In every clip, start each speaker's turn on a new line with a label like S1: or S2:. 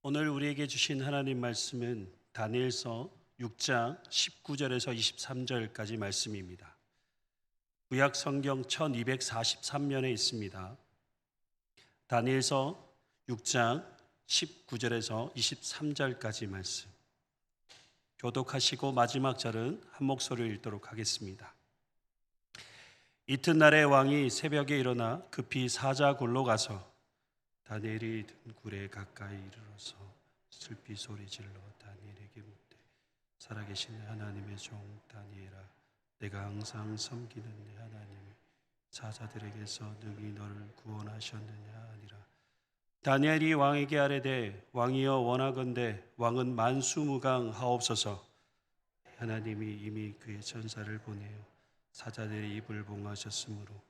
S1: 오늘 우리에게 주신 하나님 말씀은 다니엘서 6장 19절에서 23절까지 말씀입니다. 구약 성경 1243면에 있습니다. 다니엘서 6장 19절에서 23절까지 말씀. 교독하시고 마지막 절은 한 목소리로 읽도록 하겠습니다. 이튿날에 왕이 새벽에 일어나 급히 사자굴로 가서 다니엘이 든 굴에 가까이 이르러서 슬피 소리질러 다니엘에게 묻되, 살아계신 하나님의 종 다니엘아, 내가 항상 섬기는 내 하나님이 사자들에게서 능히 너를 구원하셨느냐 하니라. 다니엘이 왕에게 아뢰되, 왕이여 원하건대 왕은 만수무강하옵소서. 하나님이 이미 그의 전사를 보내어 사자들의 입을 봉하셨으므로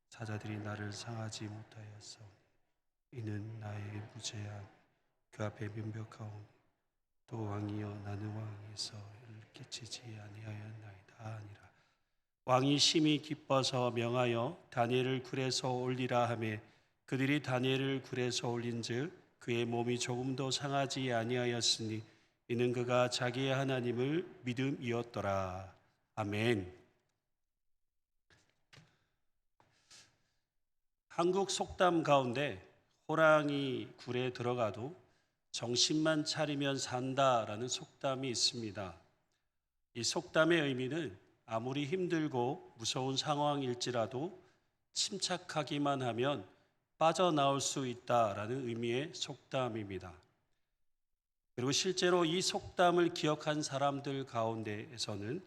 S1: 사자들이 나를 상하지 못하였사오니 이는 나에게 무죄함 그 앞에 면벽하오니 또 왕이여 나는 왕에서 일을 끼치지 아니하였나이다 하니라. 왕이 심히 기뻐서 명하여 다니엘을 굴에서 올리라 하매 그들이 다니엘을 굴에서 올린즉 그의 몸이 조금도 상하지 아니하였으니 이는 그가 자기의 하나님을 믿음이었더라. 아멘. 한국 속담 가운데 호랑이 굴에 들어가도 정신만 차리면 산다라는 속담이 있습니다. 이 속담의 의미는 아무리 힘들고 무서운 상황일지라도 침착하기만 하면 빠져나올 수 있다라는 의미의 속담입니다. 그리고 실제로 이 속담을 기억한 사람들 가운데에서는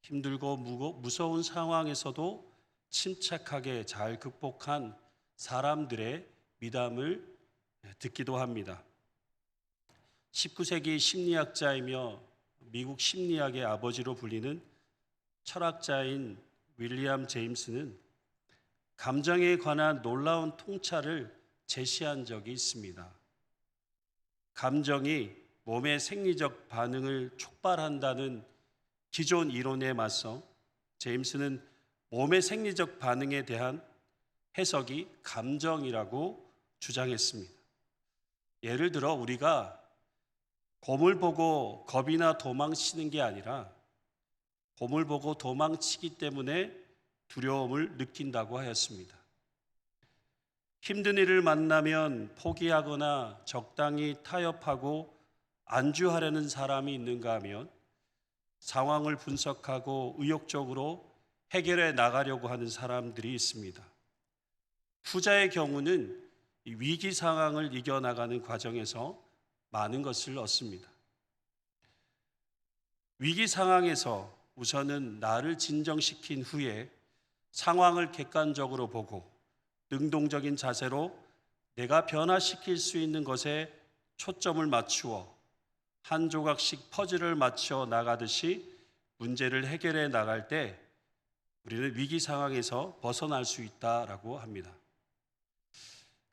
S1: 힘들고 무서운 상황에서도 침착하게 잘 극복한 사람들의 미담을 듣기도 합니다. 19세기 심리학자이며 미국 심리학의 아버지로 불리는 철학자인 윌리엄 제임스는 감정에 관한 놀라운 통찰을 제시한 적이 있습니다. 감정이 몸의 생리적 반응을 촉발한다는 기존 이론에 맞서 제임스는 몸의 생리적 반응에 대한 해석이 감정이라고 주장했습니다. 예를 들어 우리가 곰을 보고 겁이나 도망치는 게 아니라 곰을 보고 도망치기 때문에 두려움을 느낀다고 하였습니다. 힘든 일을 만나면 포기하거나 적당히 타협하고 안주하려는 사람이 있는가 하면 상황을 분석하고 의욕적으로 해결해 나가려고 하는 사람들이 있습니다. 후자의 경우는 위기 상황을 이겨나가는 과정에서 많은 것을 얻습니다. 위기 상황에서 우선은 나를 진정시킨 후에 상황을 객관적으로 보고 능동적인 자세로 내가 변화시킬 수 있는 것에 초점을 맞추어 한 조각씩 퍼즐을 맞춰 나가듯이 문제를 해결해 나갈 때 우리는 위기 상황에서 벗어날 수 있다라고 합니다.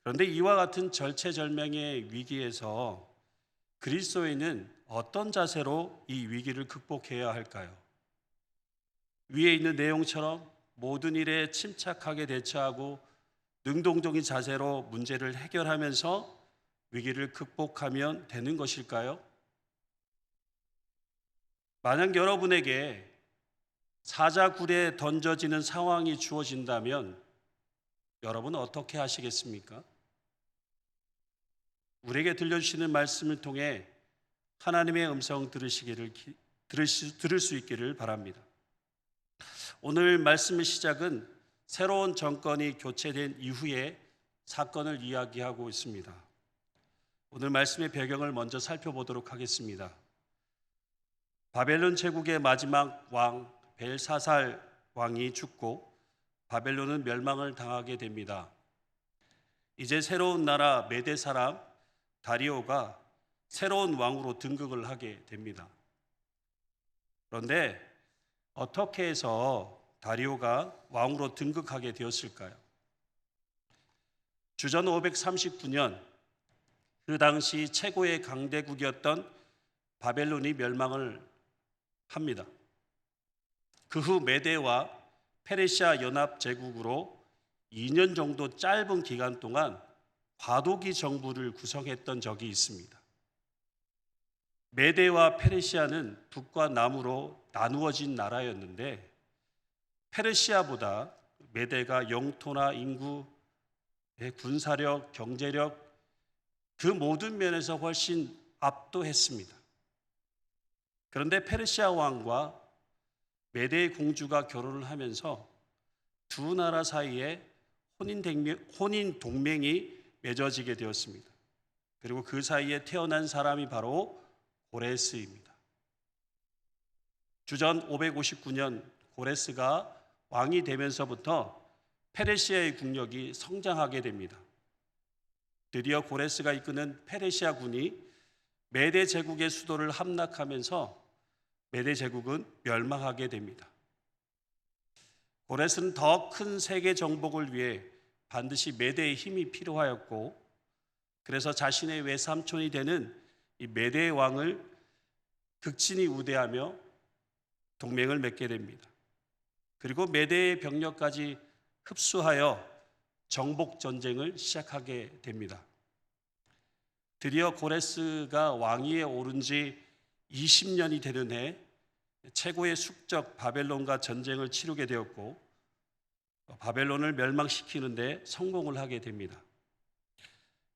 S1: 그런데 이와 같은 절체절명의 위기에서 그리스도인은 어떤 자세로 이 위기를 극복해야 할까요? 위에 있는 내용처럼 모든 일에 침착하게 대처하고 능동적인 자세로 문제를 해결하면서 위기를 극복하면 되는 것일까요? 만약 여러분에게 사자굴에 던져지는 상황이 주어진다면 여러분은 어떻게 하시겠습니까? 우리에게 들려주시는 말씀을 통해 하나님의 음성 들을 수 있기를 바랍니다. 오늘 말씀의 시작은 새로운 정권이 교체된 이후의 사건을 이야기하고 있습니다. 오늘 말씀의 배경을 먼저 살펴보도록 하겠습니다. 바벨론 제국의 마지막 왕 벨사살 왕이 죽고 바벨론은 멸망을 당하게 됩니다. 이제 새로운 나라 메대 사람 다리오가 새로운 왕으로 등극을 하게 됩니다. 그런데 어떻게 해서 다리오가 왕으로 등극하게 되었을까요? 주전 539년 그 당시 최고의 강대국이었던 바벨론이 멸망을 합니다. 그 후 메대와 페르시아 연합 제국으로 2년 정도 짧은 기간 동안 과도기 정부를 구성했던 적이 있습니다. 메대와 페르시아는 북과 남으로 나누어진 나라였는데 페르시아보다 메대가 영토나 인구, 군사력, 경제력 그 모든 면에서 훨씬 압도했습니다. 그런데 페르시아 왕과 메대의 공주가 결혼을 하면서 두 나라 사이에 혼인 동맹이 맺어지게 되었습니다. 그리고 그 사이에 태어난 사람이 바로 고레스입니다. 주전 559년 고레스가 왕이 되면서부터 페르시아의 국력이 성장하게 됩니다. 드디어 고레스가 이끄는 페르시아 군이 메대 제국의 수도를 함락하면서 메대 제국은 멸망하게 됩니다. 고레스는 더 큰 세계 정복을 위해 반드시 메대의 힘이 필요하였고, 그래서 자신의 외삼촌이 되는 이 메대의 왕을 극진히 우대하며 동맹을 맺게 됩니다. 그리고 메대의 병력까지 흡수하여 정복 전쟁을 시작하게 됩니다. 드디어 고레스가 왕위에 오른 지 20년이 되는 해 최고의 숙적 바벨론과 전쟁을 치르게 되었고 바벨론을 멸망시키는데 성공을 하게 됩니다.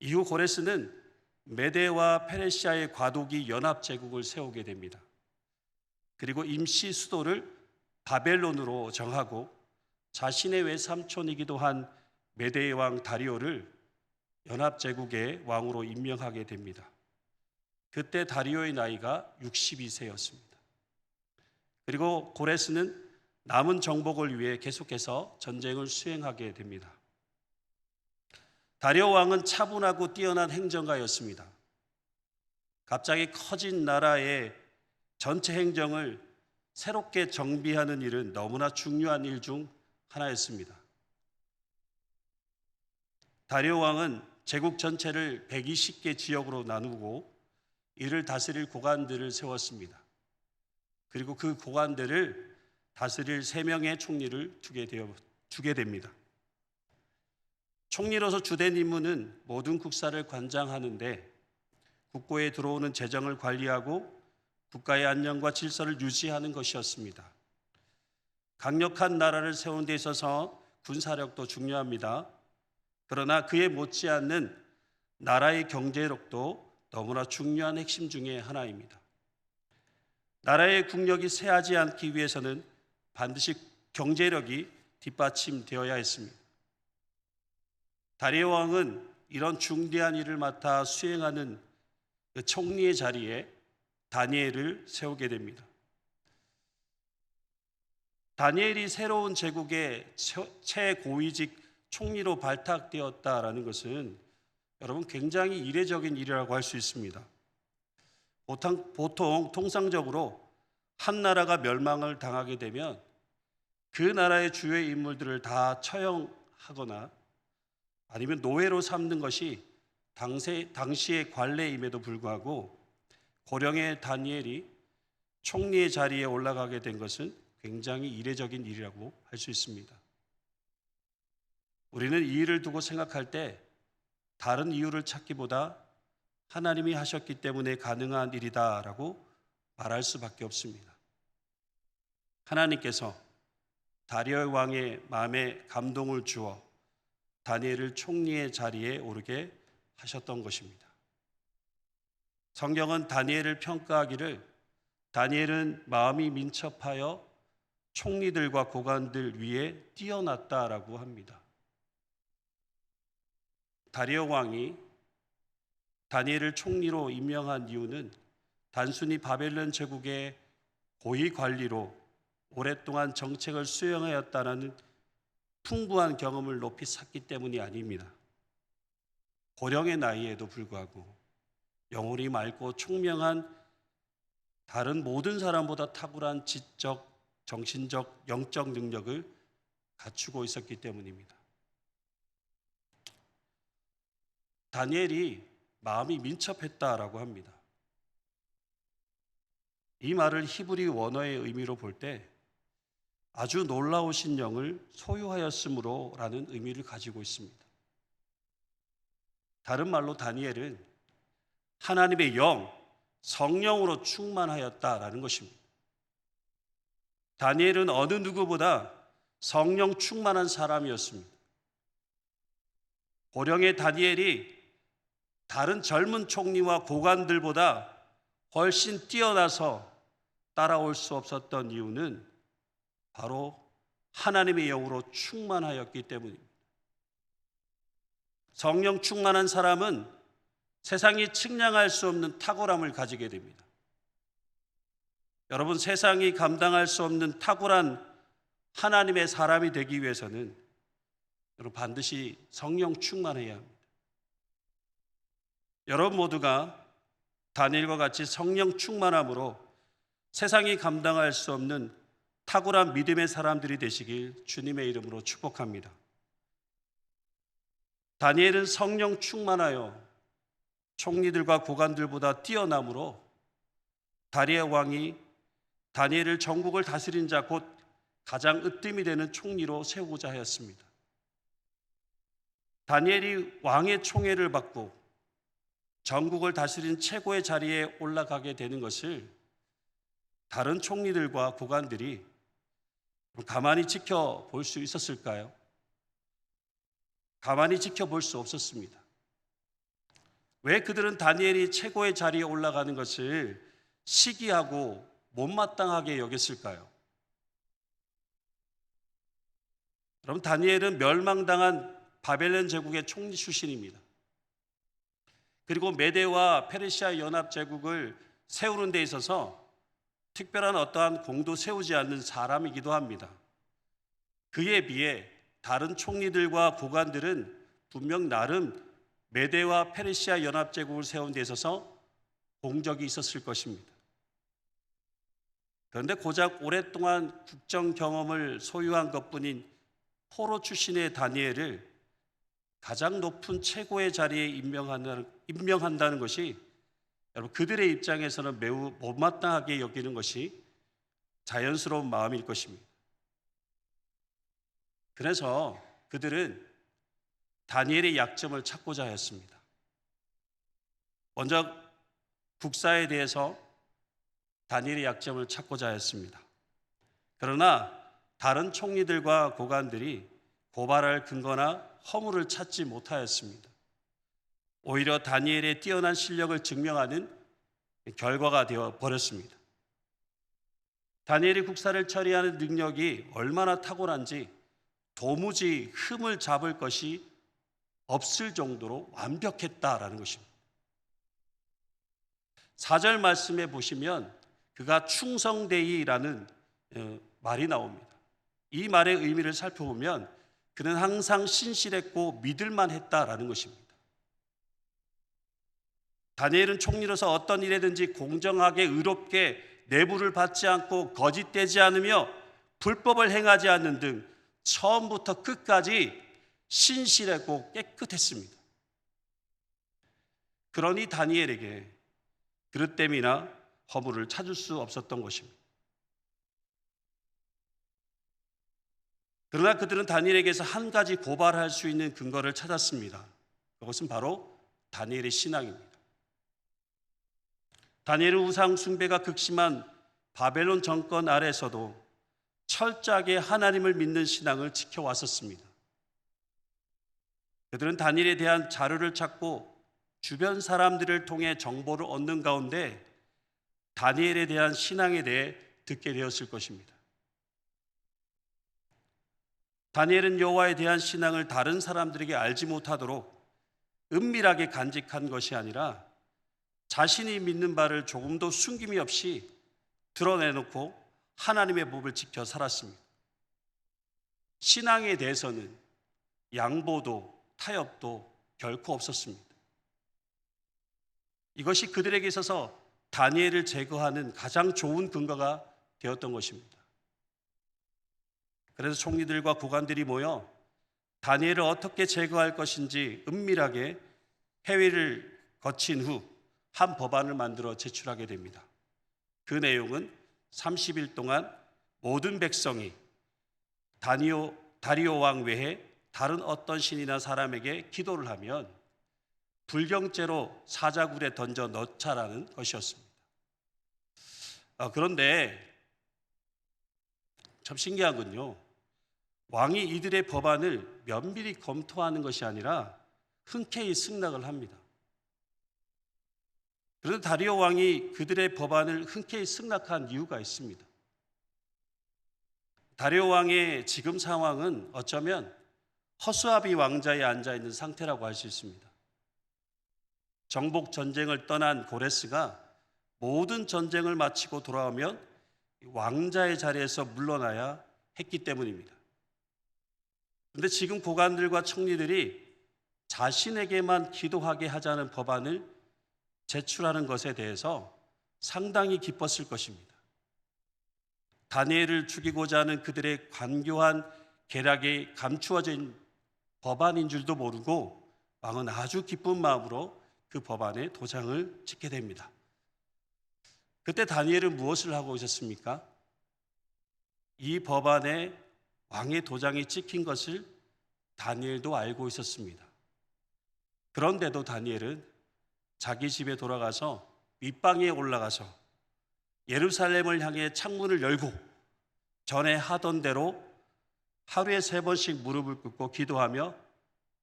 S1: 이후 고레스는 메대와 페르시아의 과도기 연합 제국을 세우게 됩니다. 그리고 임시 수도를 바벨론으로 정하고 자신의 외삼촌이기도 한 메대의 왕 다리오를 연합 제국의 왕으로 임명하게 됩니다. 그때 다리오의 나이가 62세였습니다. 그리고 고레스는 남은 정복을 위해 계속해서 전쟁을 수행하게 됩니다. 다리오 왕은 차분하고 뛰어난 행정가였습니다. 갑자기 커진 나라의 전체 행정을 새롭게 정비하는 일은 너무나 중요한 일 중 하나였습니다. 다리오 왕은 제국 전체를 120개 지역으로 나누고 이를 다스릴 고관들을 세웠습니다. 그리고 그 고관들을 다스릴 3명의 총리를 주게 됩니다. 총리로서 주된 임무는 모든 국사를 관장하는데 국고에 들어오는 재정을 관리하고 국가의 안녕과 질서를 유지하는 것이었습니다. 강력한 나라를 세우는 데 있어서 군사력도 중요합니다. 그러나 그에 못지않는 나라의 경제력도 너무나 중요한 핵심 중에 하나입니다. 나라의 국력이 쇠하지 않기 위해서는 반드시 경제력이 뒷받침되어야 했습니다. 다리오 왕은 이런 중대한 일을 맡아 수행하는 그 총리의 자리에 다니엘을 세우게 됩니다. 다니엘이 새로운 제국의 최고위직 총리로 발탁되었다라는 것은 여러분 굉장히 이례적인 일이라고 할 수 있습니다. 보통 통상적으로 한 나라가 멸망을 당하게 되면 그 나라의 주요 인물들을 다 처형하거나 아니면 노예로 삼는 것이 당시의 관례임에도 불구하고 고령의 다니엘이 총리의 자리에 올라가게 된 것은 굉장히 이례적인 일이라고 할 수 있습니다. 우리는 이 일을 두고 생각할 때 다른 이유를 찾기보다 하나님이 하셨기 때문에 가능한 일이다라고 말할 수밖에 없습니다. 하나님께서 다리오 왕의 마음에 감동을 주어 다니엘을 총리의 자리에 오르게 하셨던 것입니다. 성경은 다니엘을 평가하기를 다니엘은 마음이 민첩하여 총리들과 고관들 위에 뛰어났다라고 합니다. 다리오 왕이 다니엘을 총리로 임명한 이유는 단순히 바벨론 제국의 고위 관리로 오랫동안 정책을 수행하였다는 풍부한 경험을 높이 샀기 때문이 아닙니다. 고령의 나이에도 불구하고 영혼이 맑고 총명한 다른 모든 사람보다 탁월한 지적, 정신적, 영적 능력을 갖추고 있었기 때문입니다. 다니엘이 마음이 민첩했다라고 합니다. 이 말을 히브리 원어의 의미로 볼 때 아주 놀라우신 영을 소유하였으므로라는 의미를 가지고 있습니다. 다른 말로 다니엘은 하나님의 영, 성령으로 충만하였다라는 것입니다. 다니엘은 어느 누구보다 성령 충만한 사람이었습니다. 고령의 다니엘이 다른 젊은 총리와 고관들보다 훨씬 뛰어나서 따라올 수 없었던 이유는 바로 하나님의 영으로 충만하였기 때문입니다. 성령 충만한 사람은 세상이 측량할 수 없는 탁월함을 가지게 됩니다. 여러분, 세상이 감당할 수 없는 탁월한 하나님의 사람이 되기 위해서는 여러분 반드시 성령 충만해야 합니다. 여러분 모두가 다니엘과 같이 성령 충만함으로 세상이 감당할 수 없는 탁월한 믿음의 사람들이 되시길 주님의 이름으로 축복합니다. 다니엘은 성령 충만하여 총리들과 고관들보다 뛰어남으로 다리의 왕이 다니엘을 전국을 다스린 자 곧 가장 으뜸이 되는 총리로 세우고자 하였습니다. 다니엘이 왕의 총애를 받고 전국을 다스린 최고의 자리에 올라가게 되는 것을 다른 총리들과 고관들이 가만히 지켜볼 수 있었을까요? 가만히 지켜볼 수 없었습니다. 왜 그들은 다니엘이 최고의 자리에 올라가는 것을 시기하고 못마땅하게 여겼을까요? 여러분, 다니엘은 멸망당한 바벨론 제국의 총리 출신입니다. 그리고 메대와 페르시아 연합 제국을 세우는 데 있어서 특별한 어떠한 공도 세우지 않는 사람이기도 합니다. 그에 비해 다른 총리들과 고관들은 분명 나름 메대와 페르시아 연합 제국을 세운 데 있어서 공적이 있었을 것입니다. 그런데 고작 오랫동안 국정 경험을 소유한 것뿐인 포로 출신의 다니엘을 가장 높은 최고의 자리에 임명한다는 것이 여러분 그들의 입장에서는 매우 못마땅하게 여기는 것이 자연스러운 마음일 것입니다. 그래서 그들은 다니엘의 약점을 찾고자 하였습니다. 먼저 국사에 대해서 다니엘의 약점을 찾고자 하였습니다. 그러나 다른 총리들과 고관들이 고발할 근거나 허물을 찾지 못하였습니다. 오히려 다니엘의 뛰어난 실력을 증명하는 결과가 되어 버렸습니다. 다니엘이 국사를 처리하는 능력이 얼마나 탁월한지 도무지 흠을 잡을 것이 없을 정도로 완벽했다라는 것입니다. 4절 말씀에 보시면 그가 충성되이라는 말이 나옵니다. 이 말의 의미를 살펴보면 그는 항상 신실했고 믿을만 했다라는 것입니다. 다니엘은 총리로서 어떤 일에든지 공정하게 의롭게 내부를 받지 않고 거짓되지 않으며 불법을 행하지 않는 등 처음부터 끝까지 신실했고 깨끗했습니다. 그러니 다니엘에게 그릇됨이나 허물을 찾을 수 없었던 것입니다. 그러나 그들은 다니엘에게서 한 가지 고발할 수 있는 근거를 찾았습니다. 그것은 바로 다니엘의 신앙입니다. 다니엘은 우상 숭배가 극심한 바벨론 정권 아래서도 철저하게 하나님을 믿는 신앙을 지켜왔었습니다. 그들은 다니엘에 대한 자료를 찾고 주변 사람들을 통해 정보를 얻는 가운데 다니엘에 대한 신앙에 대해 듣게 되었을 것입니다. 다니엘은 여호와에 대한 신앙을 다른 사람들에게 알지 못하도록 은밀하게 간직한 것이 아니라 자신이 믿는 바를 조금도 숨김이 없이 드러내놓고 하나님의 법을 지켜 살았습니다. 신앙에 대해서는 양보도 타협도 결코 없었습니다. 이것이 그들에게 있어서 다니엘을 제거하는 가장 좋은 근거가 되었던 것입니다. 그래서 총리들과 고관들이 모여 다니엘을 어떻게 제거할 것인지 은밀하게 회의를 거친 후 한 법안을 만들어 제출하게 됩니다. 그 내용은 30일 동안 모든 백성이 다리오 왕 외에 다른 어떤 신이나 사람에게 기도를 하면 불경죄로 사자굴에 던져 넣자라는 것이었습니다. 그런데 참 신기한 건요. 왕이 이들의 법안을 면밀히 검토하는 것이 아니라 흔쾌히 승낙을 합니다. 그런데 다리오 왕이 그들의 법안을 흔쾌히 승낙한 이유가 있습니다. 다리오 왕의 지금 상황은 어쩌면 허수아비 왕자에 앉아 있는 상태라고 할 수 있습니다. 정복 전쟁을 떠난 고레스가 모든 전쟁을 마치고 돌아오면 왕자의 자리에서 물러나야 했기 때문입니다. 그런데 지금 고관들과 청리들이 자신에게만 기도하게 하자는 법안을 제출하는 것에 대해서 상당히 기뻤을 것입니다. 다니엘을 죽이고자 하는 그들의 간교한 계략이 감추어진 법안인 줄도 모르고 왕은 아주 기쁜 마음으로 그 법안에 도장을 찍게 됩니다. 그때 다니엘은 무엇을 하고 있었습니까? 이 법안에 왕의 도장이 찍힌 것을 다니엘도 알고 있었습니다. 그런데도 다니엘은 자기 집에 돌아가서 밑방에 올라가서 예루살렘을 향해 창문을 열고 전에 하던 대로 하루에 3번씩 무릎을 꿇고 기도하며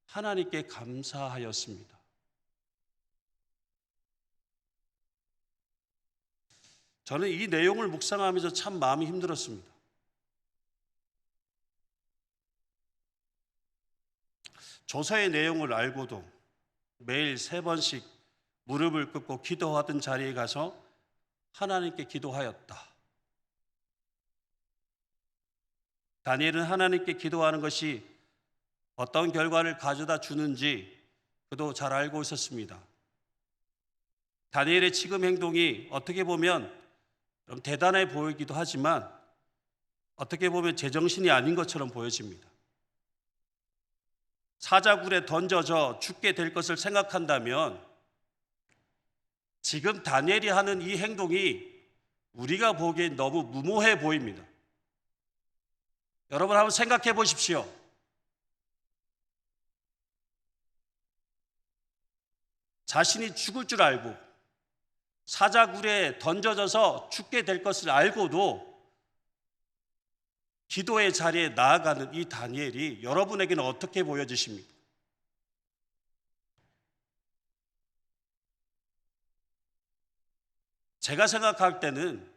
S1: 하나님께 감사하였습니다. 저는 이 내용을 묵상하면서 참 마음이 힘들었습니다. 조서의 내용을 알고도 매일 3번씩 무릎을 꿇고 기도하던 자리에 가서 하나님께 기도하였다. 다니엘은 하나님께 기도하는 것이 어떤 결과를 가져다 주는지 그도 잘 알고 있었습니다. 다니엘의 지금 행동이 어떻게 보면 좀 대단해 보이기도 하지만 어떻게 보면 제정신이 아닌 것처럼 보여집니다. 사자굴에 던져져 죽게 될 것을 생각한다면 지금 다니엘이 하는 이 행동이 우리가 보기엔 너무 무모해 보입니다. 여러분 한번 생각해 보십시오. 자신이 죽을 줄 알고 사자굴에 던져져서 죽게 될 것을 알고도 기도의 자리에 나아가는 이 다니엘이 여러분에게는 어떻게 보여지십니까? 제가 생각할 때는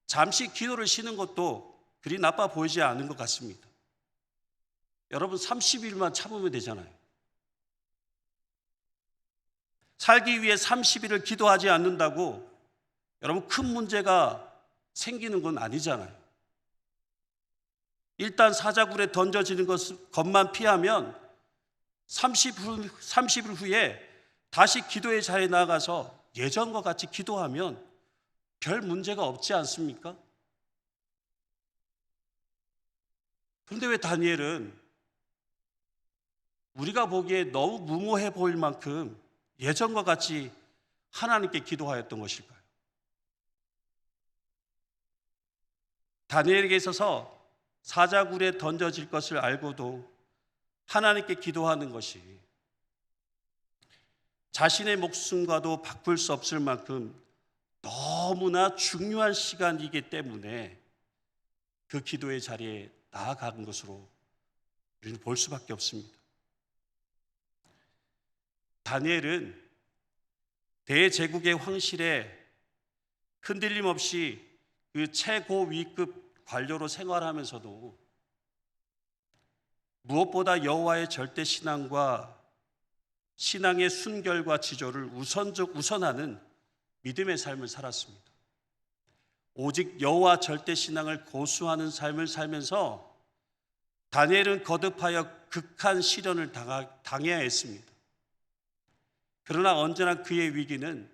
S1: 잠시 기도를 쉬는 것도 그리 나빠 보이지 않은 것 같습니다. 여러분 30일만 참으면 되잖아요. 살기 위해 30일을 기도하지 않는다고 여러분 큰 문제가 생기는 건 아니잖아요. 일단 사자굴에 던져지는 것만 피하면 30일 후에 다시 기도의 자리에 나가서 예전과 같이 기도하면 별 문제가 없지 않습니까? 그런데 왜 다니엘은 우리가 보기에 너무 무모해 보일 만큼 예전과 같이 하나님께 기도하였던 것일까요? 다니엘에게 있어서 사자굴에 던져질 것을 알고도 하나님께 기도하는 것이 자신의 목숨과도 바꿀 수 없을 만큼 너무나 중요한 시간이기 때문에 그 기도의 자리에 나아가는 것으로 우리는 볼 수밖에 없습니다. 다니엘은 대제국의 황실에 흔들림 없이 그 최고위급 관료로 생활하면서도 무엇보다 여호와의 절대 신앙과 신앙의 순결과 지조를 우선하는 믿음의 삶을 살았습니다. 오직 여호와 절대 신앙을 고수하는 삶을 살면서 다니엘은 거듭하여 극한 시련을 당해야 했습니다. 그러나 언제나 그의 위기는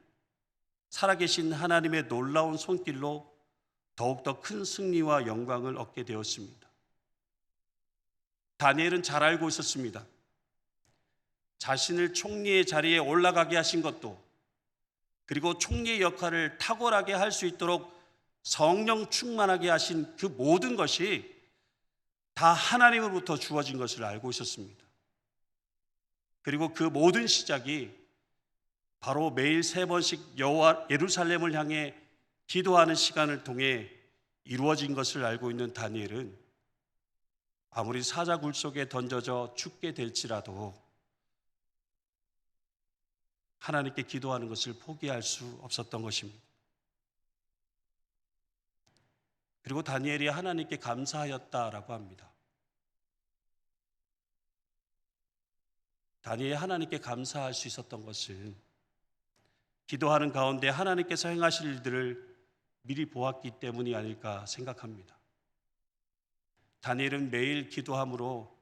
S1: 살아계신 하나님의 놀라운 손길로 더욱더 큰 승리와 영광을 얻게 되었습니다. 다니엘은 잘 알고 있었습니다. 자신을 총리의 자리에 올라가게 하신 것도, 그리고 총리의 역할을 탁월하게 할 수 있도록 성령 충만하게 하신 그 모든 것이 다 하나님으로부터 주어진 것을 알고 있었습니다. 그리고 그 모든 시작이 바로 매일 3번씩 여호와 예루살렘을 향해 기도하는 시간을 통해 이루어진 것을 알고 있는 다니엘은 아무리 사자굴 속에 던져져 죽게 될지라도 하나님께 기도하는 것을 포기할 수 없었던 것입니다. 그리고 다니엘이 하나님께 감사하였다라고 합니다. 다니엘이 하나님께 감사할 수 있었던 것은 기도하는 가운데 하나님께서 행하실 일들을 미리 보았기 때문이 아닐까 생각합니다. 다니엘은 매일 기도함으로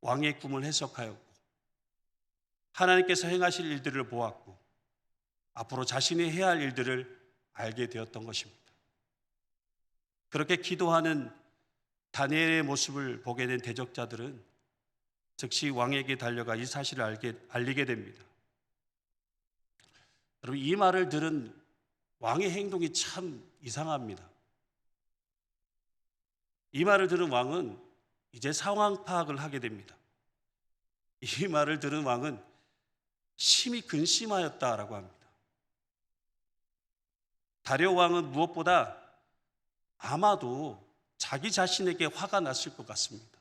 S1: 왕의 꿈을 해석하였고 하나님께서 행하실 일들을 보았고 앞으로 자신이 해야 할 일들을 알게 되었던 것입니다. 그렇게 기도하는 다니엘의 모습을 보게 된 대적자들은 즉시 왕에게 달려가 이 사실을 알리게 됩니다. 여러분, 이 말을 들은 왕의 행동이 참 이상합니다. 이 말을 들은 왕은 이제 상황 파악을 하게 됩니다. 이 말을 들은 왕은 심히 근심하였다라고 합니다. 다리오 왕은 무엇보다 아마도 자기 자신에게 화가 났을 것 같습니다.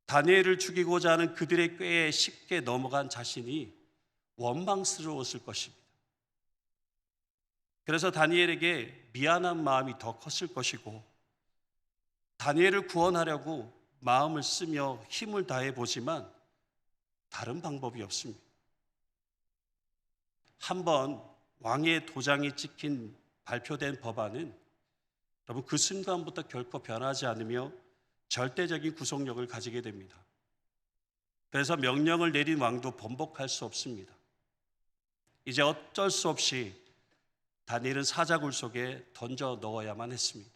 S1: 다니엘을 죽이고자 하는 그들의 꾀에 쉽게 넘어간 자신이 원망스러웠을 것입니다. 그래서 다니엘에게 미안한 마음이 더 컸을 것이고 다니엘을 구원하려고 마음을 쓰며 힘을 다해 보지만 다른 방법이 없습니다. 한번 왕의 도장이 찍힌 발표된 법안은 여러분 그 순간부터 결코 변하지 않으며 절대적인 구속력을 가지게 됩니다. 그래서 명령을 내린 왕도 번복할 수 없습니다. 이제 어쩔 수 없이 다니엘은 사자굴 속에 던져 넣어야만 했습니다.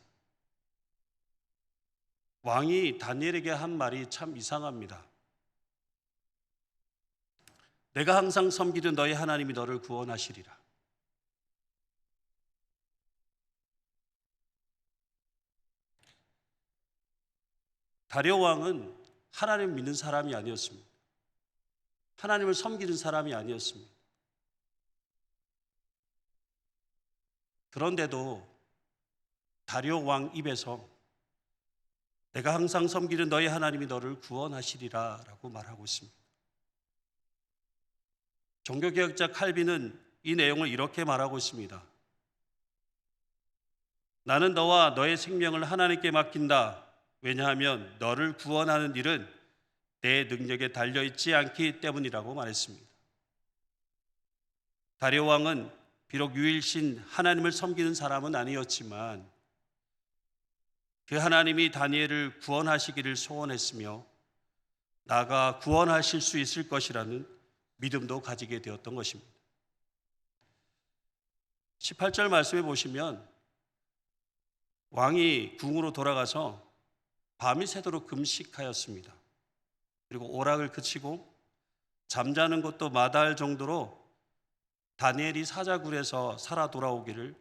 S1: 왕이 다니엘에게 한 말이 참 이상합니다. 내가 항상 섬기던 너희 하나님이 너를 구원하시리라. 다리오 왕은 하나님을 믿는 사람이 아니었습니다. 하나님을 섬기는 사람이 아니었습니다. 그런데도 다리오 왕 입에서 내가 항상 섬기는 너희 하나님이 너를 구원하시리라 라고 말하고 있습니다. 종교개혁자 칼빈은 이 내용을 이렇게 말하고 있습니다. 나는 너와 너의 생명을 하나님께 맡긴다. 왜냐하면 너를 구원하는 일은 내 능력에 달려있지 않기 때문이라고 말했습니다. 다리오 왕은 비록 유일신 하나님을 섬기는 사람은 아니었지만 그 하나님이 다니엘을 구원하시기를 소원했으며 나아가 구원하실 수 있을 것이라는 믿음도 가지게 되었던 것입니다. 18절 말씀해 보시면 왕이 궁으로 돌아가서 밤이 새도록 금식하였습니다. 그리고 오락을 그치고 잠자는 것도 마다할 정도로 다니엘이 사자굴에서 살아 돌아오기를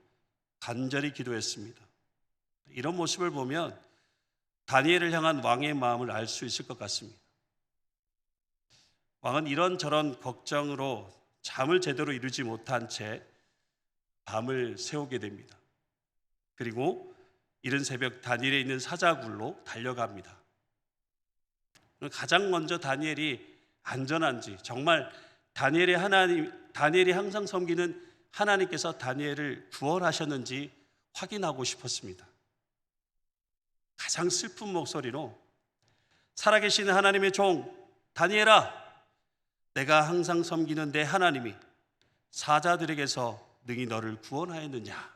S1: 간절히 기도했습니다. 이런 모습을 보면 다니엘을 향한 왕의 마음을 알 수 있을 것 같습니다. 왕은 이런저런 걱정으로 잠을 제대로 이루지 못한 채 밤을 새우게 됩니다. 그리고 이른 새벽 다니엘에 있는 사자굴로 달려갑니다. 가장 먼저 다니엘이 안전한지, 정말 다니엘이 항상 섬기는 하나님께서 다니엘을 구원하셨는지 확인하고 싶었습니다. 가장 슬픈 목소리로 살아계신 하나님의 종 다니엘아, 내가 항상 섬기는 내 하나님이 사자들에게서 능히 너를 구원하였느냐.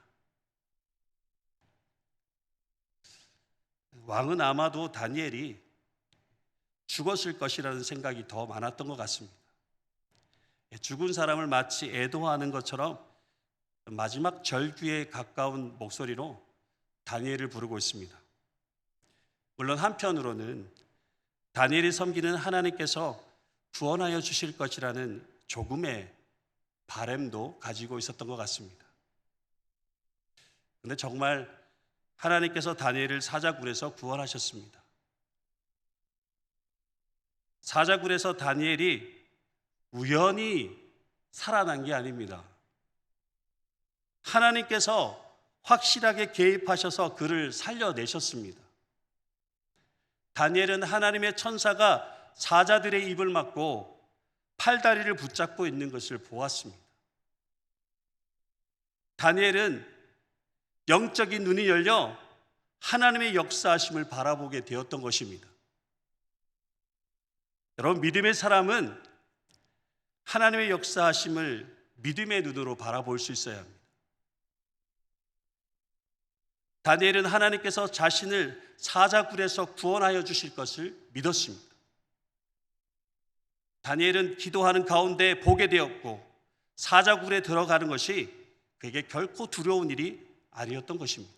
S1: 왕은 아마도 다니엘이 죽었을 것이라는 생각이 더 많았던 것 같습니다. 죽은 사람을 마치 애도하는 것처럼 마지막 절규에 가까운 목소리로 다니엘을 부르고 있습니다. 물론 한편으로는 다니엘이 섬기는 하나님께서 구원하여 주실 것이라는 조금의 바람도 가지고 있었던 것 같습니다. 그런데 정말 하나님께서 다니엘을 사자굴에서 구원하셨습니다. 사자굴에서 다니엘이 우연히 살아난 게 아닙니다. 하나님께서 확실하게 개입하셔서 그를 살려내셨습니다. 다니엘은 하나님의 천사가 사자들의 입을 막고 팔다리를 붙잡고 있는 것을 보았습니다. 다니엘은 영적인 눈이 열려 하나님의 역사하심을 바라보게 되었던 것입니다. 여러분, 믿음의 사람은 하나님의 역사하심을 믿음의 눈으로 바라볼 수 있어야 합니다. 다니엘은 하나님께서 자신을 사자굴에서 구원하여 주실 것을 믿었습니다. 다니엘은 기도하는 가운데 보게 되었고 사자굴에 들어가는 것이 그에게 결코 두려운 일이 아니었던 것입니다.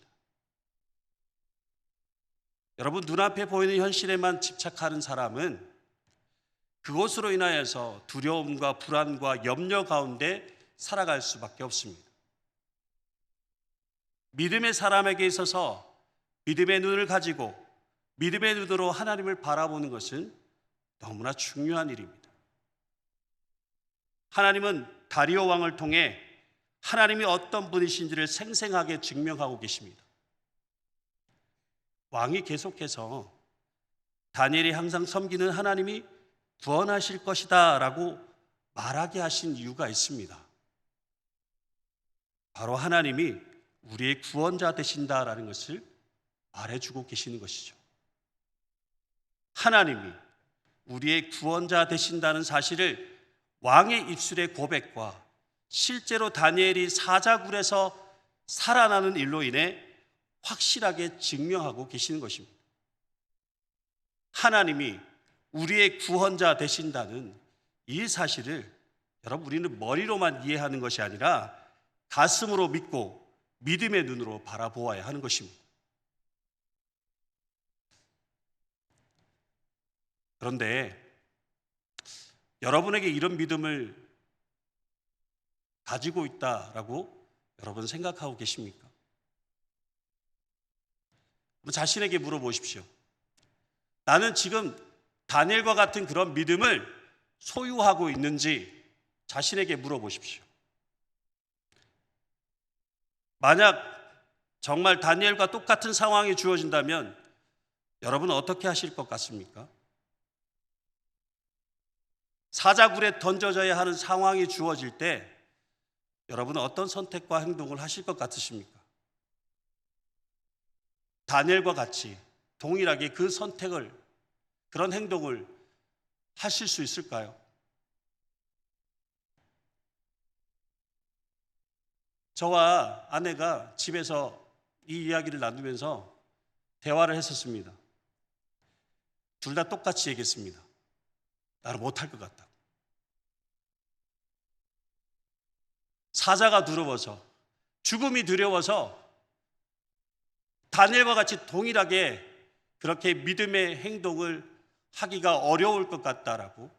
S1: 여러분, 눈앞에 보이는 현실에만 집착하는 사람은 그것으로 인하여서 두려움과 불안과 염려 가운데 살아갈 수밖에 없습니다. 믿음의 사람에게 있어서 믿음의 눈을 가지고 믿음의 눈으로 하나님을 바라보는 것은 너무나 중요한 일입니다. 하나님은 다리오 왕을 통해 하나님이 어떤 분이신지를 생생하게 증명하고 계십니다. 왕이 계속해서 다니엘이 항상 섬기는 하나님이 구원하실 것이다 라고 말하게 하신 이유가 있습니다. 바로 하나님이 우리의 구원자 되신다라는 것을 말해주고 계시는 것이죠. 하나님이 우리의 구원자 되신다는 사실을 왕의 입술의 고백과 실제로 다니엘이 사자굴에서 살아나는 일로 인해 확실하게 증명하고 계시는 것입니다. 하나님이 우리의 구원자 되신다는 이 사실을 여러분, 우리는 머리로만 이해하는 것이 아니라 가슴으로 믿고 믿음의 눈으로 바라보아야 하는 것입니다. 그런데 여러분에게 이런 믿음을 가지고 있다라고 여러분 생각하고 계십니까? 자신에게 물어보십시오. 나는 지금 다니엘과 같은 그런 믿음을 소유하고 있는지 자신에게 물어보십시오. 만약 정말 다니엘과 똑같은 상황이 주어진다면 여러분은 어떻게 하실 것 같습니까? 사자굴에 던져져야 하는 상황이 주어질 때 여러분은 어떤 선택과 행동을 하실 것 같으십니까? 다니엘과 같이 동일하게 그 선택을, 그런 행동을 하실 수 있을까요? 저와 아내가 집에서 이 이야기를 나누면서 대화를 했었습니다. 둘 다 똑같이 얘기했습니다. 나는 못할 것 같다. 사자가 두려워서, 죽음이 두려워서 다니엘과 같이 동일하게 그렇게 믿음의 행동을 하기가 어려울 것 같다라고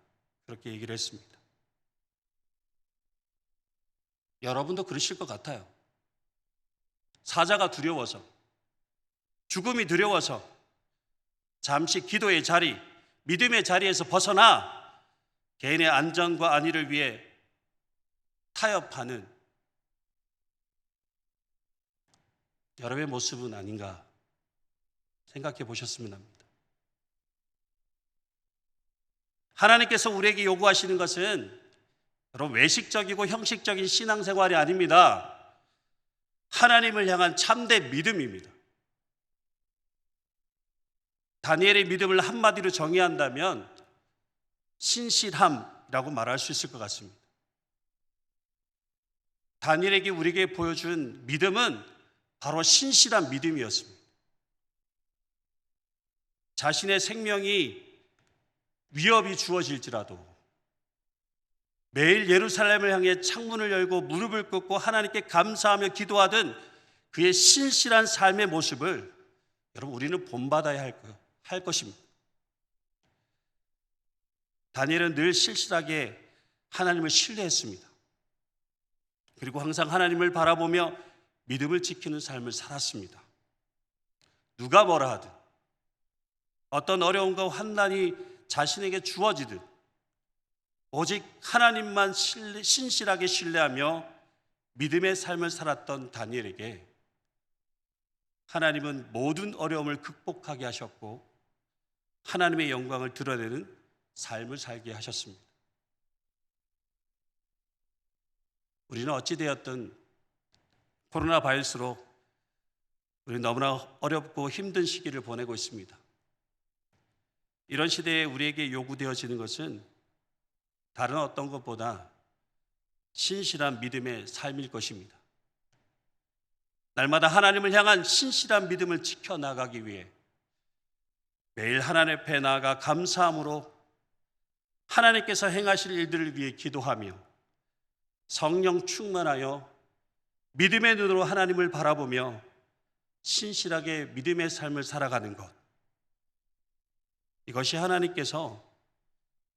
S1: 그렇게 얘기를 했습니다. 여러분도 그러실 것 같아요. 사자가 두려워서, 죽음이 두려워서 잠시 기도의 자리, 믿음의 자리에서 벗어나 개인의 안전과 안위를 위해 타협하는 여러분의 모습은 아닌가 생각해 보셨으면 합니다. 하나님께서 우리에게 요구하시는 것은 여러분 외식적이고 형식적인 신앙생활이 아닙니다. 하나님을 향한 참된 믿음입니다. 다니엘의 믿음을 한마디로 정의한다면 신실함이라고 말할 수 있을 것 같습니다. 다니엘에게 우리에게 보여준 믿음은 바로 신실한 믿음이었습니다. 자신의 생명이 위협이 주어질지라도 매일 예루살렘을 향해 창문을 열고 무릎을 꿇고 하나님께 감사하며 기도하던 그의 신실한 삶의 모습을 여러분 우리는 본받아야 할 것입니다. 다니엘은 늘 실실하게 하나님을 신뢰했습니다. 그리고 항상 하나님을 바라보며 믿음을 지키는 삶을 살았습니다. 누가 뭐라 하든 어떤 어려움과 환난이 자신에게 주어지든 오직 하나님만 신실하게 신뢰하며 믿음의 삶을 살았던 다니엘에게 하나님은 모든 어려움을 극복하게 하셨고 하나님의 영광을 드러내는 삶을 살게 하셨습니다. 우리는 어찌되었든 코로나 바이러스로 우리 너무나 어렵고 힘든 시기를 보내고 있습니다. 이런 시대에 우리에게 요구되어지는 것은 다른 어떤 것보다 신실한 믿음의 삶일 것입니다. 날마다 하나님을 향한 신실한 믿음을 지켜나가기 위해 매일 하나님 앞에 나아가 감사함으로 하나님께서 행하실 일들을 위해 기도하며 성령 충만하여 믿음의 눈으로 하나님을 바라보며 신실하게 믿음의 삶을 살아가는 것, 이것이 하나님께서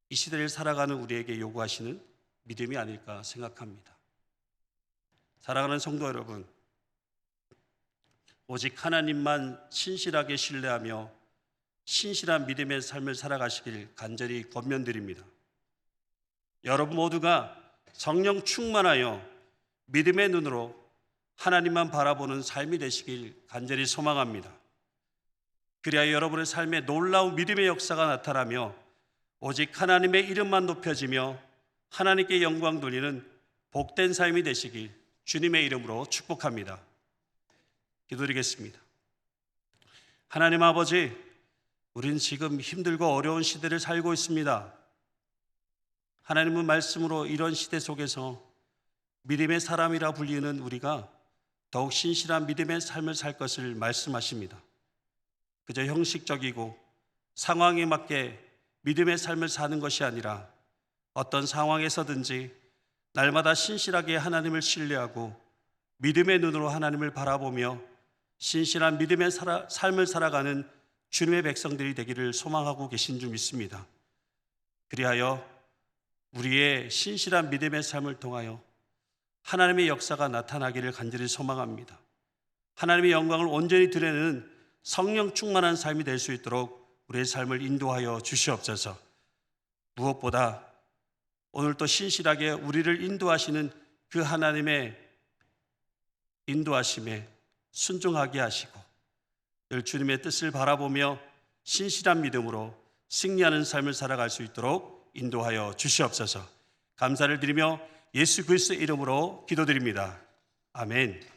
S1: 이 시대를 살아가는 우리에게 요구하시는 믿음이 아닐까 생각합니다. 사랑하는 성도 여러분, 오직 하나님만 신실하게 신뢰하며 신실한 믿음의 삶을 살아가시길 간절히 권면드립니다. 여러분 모두가 성령 충만하여 믿음의 눈으로 하나님만 바라보는 삶이 되시길 간절히 소망합니다. 그래야 여러분의 삶에 놀라운 믿음의 역사가 나타나며 오직 하나님의 이름만 높여지며 하나님께 영광 돌리는 복된 삶이 되시길 주님의 이름으로 축복합니다. 기도드리겠습니다. 하나님 아버지, 우린 지금 힘들고 어려운 시대를 살고 있습니다. 하나님은 말씀으로 이런 시대 속에서 믿음의 사람이라 불리는 우리가 더욱 신실한 믿음의 삶을 살 것을 말씀하십니다. 그저 형식적이고 상황에 맞게 믿음의 삶을 사는 것이 아니라 어떤 상황에서든지 날마다 신실하게 하나님을 신뢰하고 믿음의 눈으로 하나님을 바라보며 신실한 믿음의 삶을 살아가는 주님의 백성들이 되기를 소망하고 계신 줄 믿습니다. 그리하여 우리의 신실한 믿음의 삶을 통하여 하나님의 역사가 나타나기를 간절히 소망합니다. 하나님의 영광을 온전히 드러내는 성령 충만한 삶이 될 수 있도록 우리의 삶을 인도하여 주시옵소서. 무엇보다 오늘 또 신실하게 우리를 인도하시는 그 하나님의 인도하심에 순종하게 하시고 늘 주님의 뜻을 바라보며 신실한 믿음으로 승리하는 삶을 살아갈 수 있도록 인도하여 주시옵소서. 감사를 드리며 예수 그리스도의 이름으로 기도드립니다. 아멘.